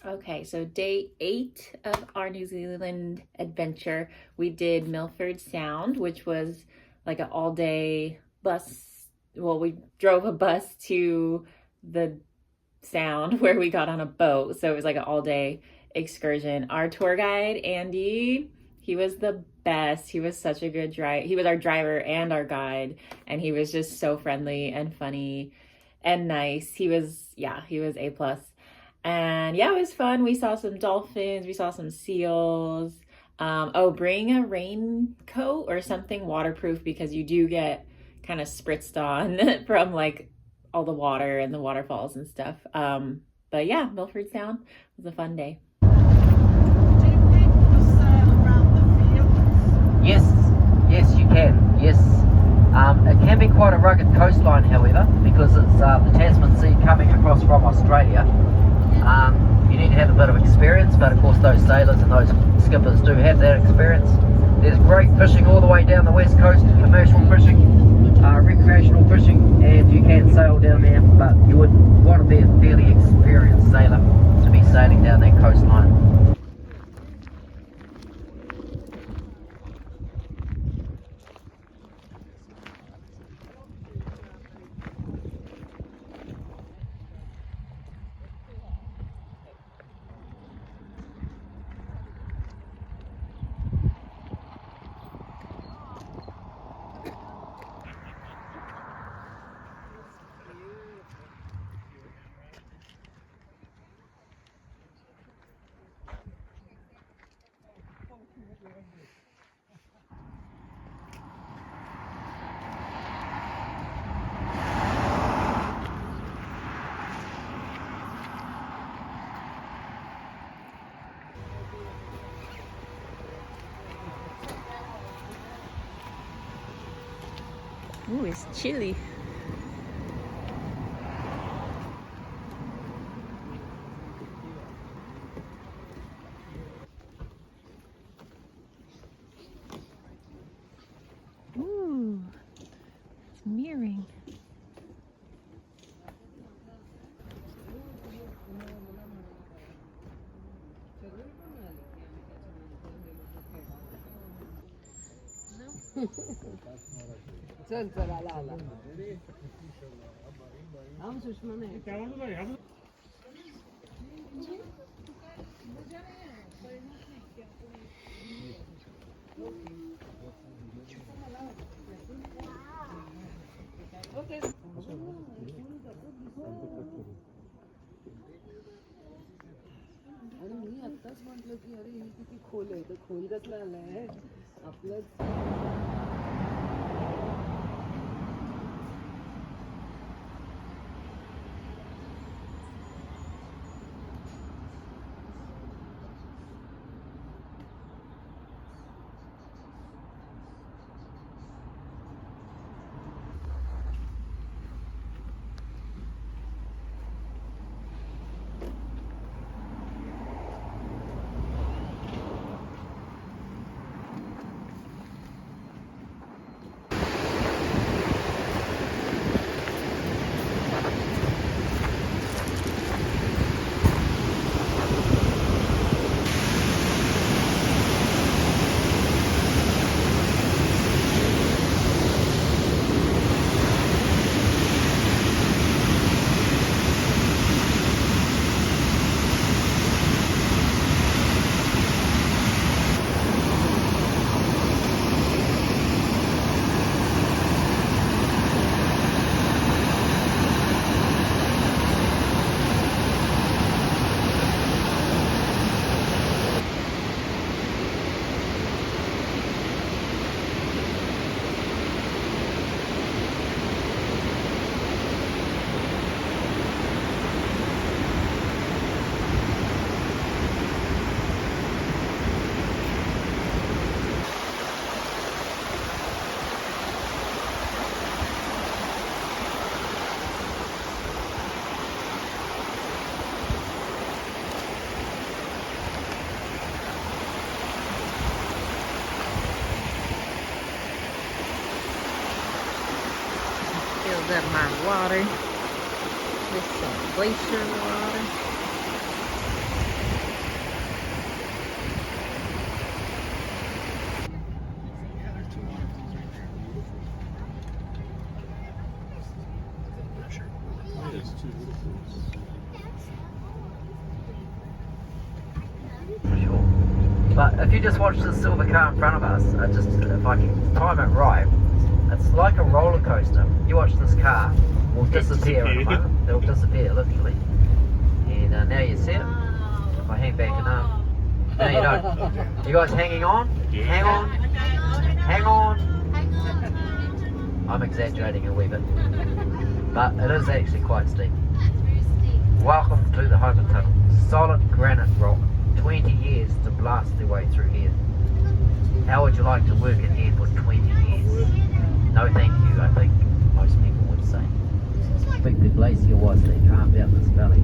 Okay, so day 8 of our New Zealand adventure, we did Milford Sound, which was like an all-day bus. Well, we drove a bus to the sound where we got on a boat, so it was like an all-day excursion. Our tour guide, Andy, he was the best. He was such a good driver. He was our driver and our guide, and he was just so friendly and funny and nice. He was A plus. And yeah, it was fun. We saw some dolphins, we saw some seals. Bring a raincoat or something waterproof because you do get kind of spritzed on from like all the water and the waterfalls and stuff. But yeah, Milford Sound was a fun day. Yes, yes, you can. Yes, it can be quite a rugged coastline, however, because it's the Tasman Sea coming across from Australia. You need to have a bit of experience, but of course those sailors and those skippers do have that experience. There's great fishing all the way down the west coast, commercial fishing, recreational fishing, and you can sail down there, but you would want to be a fairly experienced sailor to be sailing down that coastline. Ooh, it's chilly. Ooh, it's mirroring. आत्ताच म्हटलं की अरे ही किती खोल आहे तर खोल कसला आलाय आपलंच Filled up my water with some glacier water. But if you just watch the silver car in front of us, just if I can time it right, it's like a roller coaster. You watch this car, will disappear in a moment. It'll disappear literally. And now you see it. If I hang back enough, now you don't. You guys hanging on? Hang on. Hang on. I'm exaggerating a wee bit, but it is actually quite steep. Welcome to the Homer Tunnel. Solid granite rock. 20 years to blast their way through here. How would you like to work in here for 20 years? No thank you, I think most people would say. How big the glacier was that carved out this valley.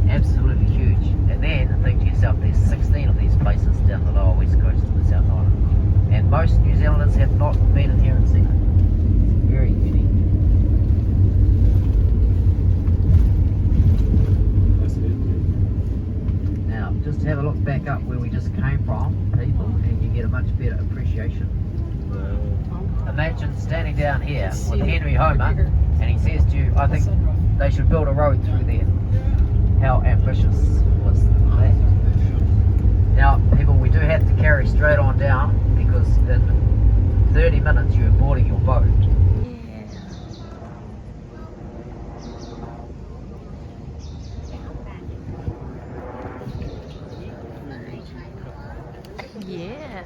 Absolutely huge. And then think to yourself, there's 16 of these places down the lower west coast of the South Island. And most New Zealanders have not been in here and seen it. Very unique. Now, just have a look back up where we just came from, people, and you get a much better appreciation. Imagine standing down here with Henry Homer, and he says to you, I think they should build a road through there. How ambitious was that? Now, people, we do have to carry straight on down, because in 30 minutes you're boarding your boat. Yeah.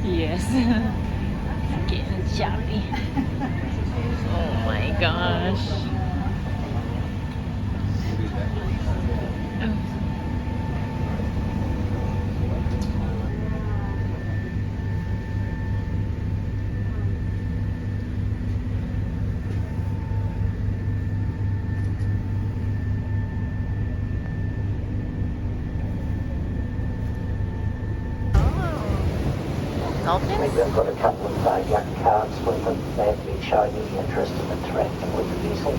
Yes. It's getting choppy. Oh my gosh. Dolphins? Maybe I've got a couple of young calves with them. They haven't been showing any interest in interacting with the vessel.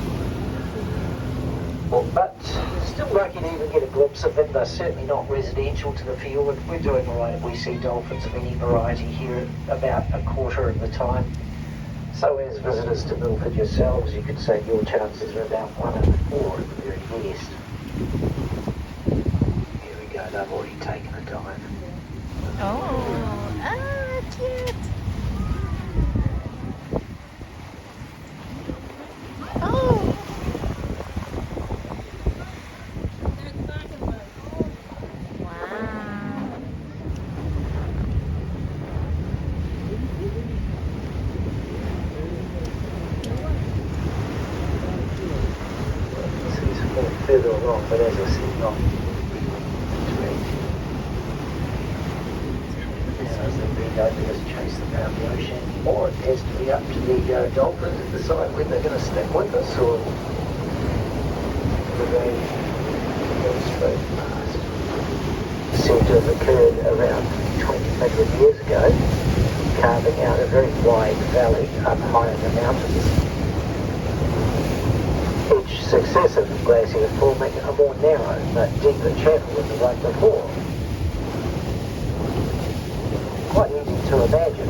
Well, but still lucky to even get a glimpse of them. They're certainly not residential to the fjord. We're doing all right. We see dolphins of any variety here about a quarter of the time. So as visitors to Milford yourselves, you could say your chances are about 1 in 4 at the very least. Here we go. They've already taken a dive. Oh, cute. Oh. Wow. wrong, but as I said, not direct. Now, as they're being able to just chase them out the ocean, or it has to be up to the dolphins to decide whether they're going to stick with us or whether they go straight past. Seemed to have occurred around 20 million years ago, carving out a very wide valley up high in the mountains. Each successive glacier forming a more narrow but deeper channel than the one before. Quite easy to imagine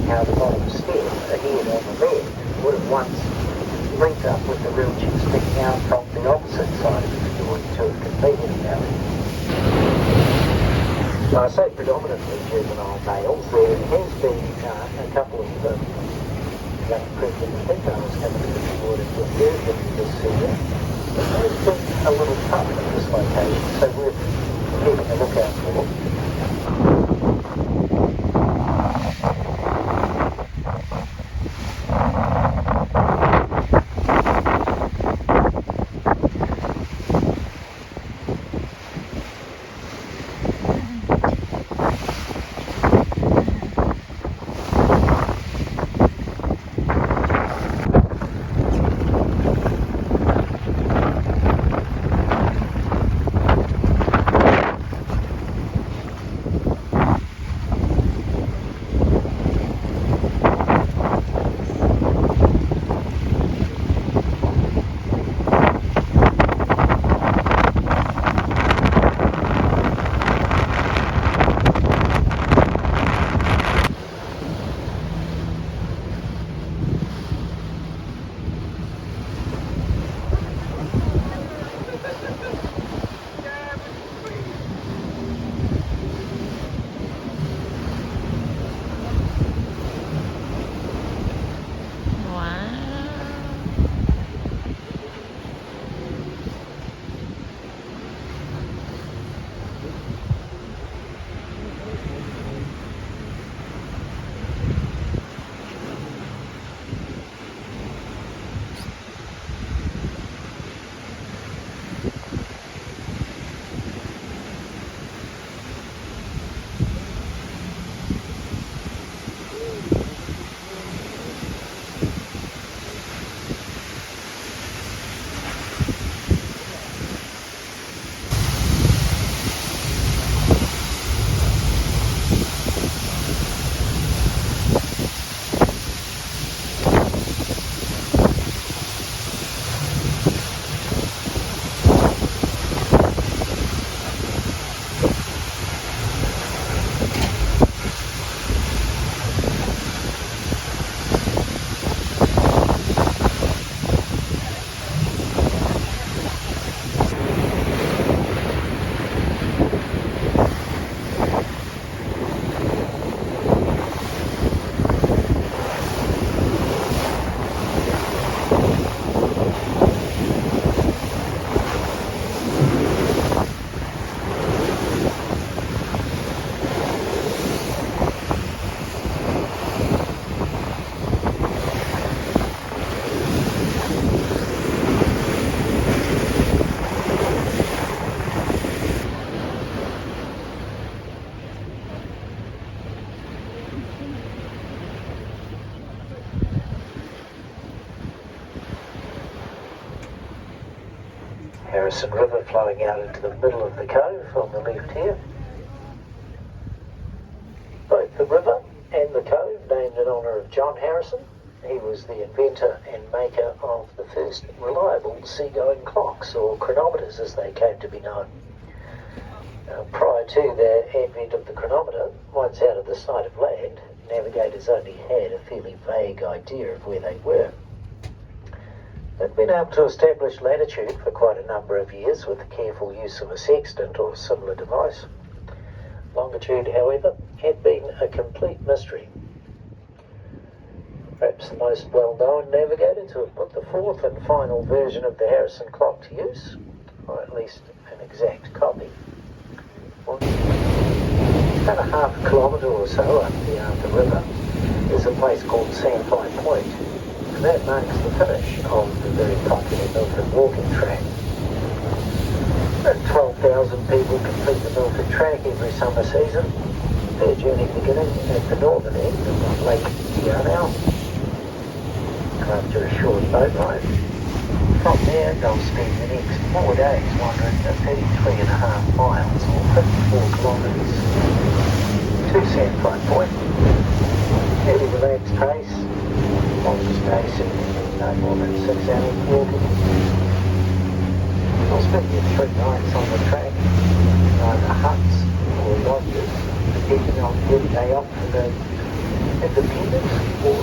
how the bottom stem ahead on the left would have once linked up with the ridge sticking out from the opposite side of the fjord to have completed the valley. I say predominantly juvenile males. There has been a couple of young pregnant females coming to the fjord and with version this season. But it's been a little tough at this location, so we're keeping a lookout for them. Harrison River flowing out into the middle of the cove on the left here. Both the river and the cove named in honour of John Harrison. He was the inventor and maker of the first reliable seagoing clocks, or chronometers as they came to be known. Prior to the advent of the chronometer, once out of the sight of land, navigators only had a fairly vague idea of where they were. They'd been able to establish latitude for quite a number of years with the careful use of a sextant or similar device. Longitude, however, had been a complete mystery. Perhaps the most well-known navigator to have put the fourth and final version of the Harrison clock to use, or at least an exact copy. About a half a kilometre or so up the river is a place called Sandfly Point, and that marks the finish of the very popular Milford walking track. About 12,000 people complete the Milford track every summer season. Their journey beginning at the northern end of Lake Yarnell after a short boat ride. From there, they'll spend the next 4 days wandering the 33.5 miles or 54 kilometres to Sandflight Point. Fairly relaxed pace, longest day certainly no more than 6 hours walking. I'll spend your 3 nights on the track, in either huts or lodges, depending on whether they offer the independent or